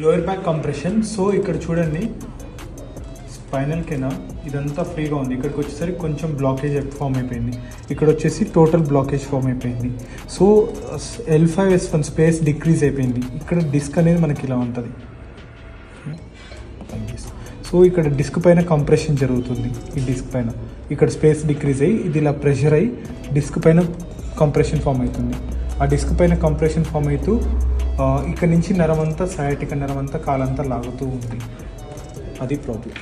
Lower back compression. So ఇక్కడ చూడండి, spinal కింద ఇదంతా ఫ్రీగా ఉంది. ఇక్కడికి వచ్చేసరికి కొంచెం బ్లాకేజ్ ఫామ్ అయిపోయింది. ఇక్కడ వచ్చేసి టోటల్ బ్లాకేజ్ ఫామ్ అయిపోయింది. సో L5-S1 స్పేస్ డిక్రీజ్ అయిపోయింది. ఇక్కడ డిస్క్ అనేది మనకి ఇలా ఉంటుంది. సో ఇక్కడ డిస్క్ పైన కంప్రెషన్ జరుగుతుంది. ఈ డిస్క్ పైన ఇక్కడ స్పేస్ డిక్రీజ్ అయ్యి ఇది ఇలా ప్రెషర్ అయ్యి డిస్క్ పైన కంప్రెషన్ ఫామ్ అవుతుంది. ఆ డిస్క్ పైన కంప్రెషన్ ఫామ్ అవుతూ ఇక్కడ నుంచి నరం అంతా, సయాటిక నరం అంతా కాలంతా లాగుతూ ఉంది. అది ప్రాబ్లం.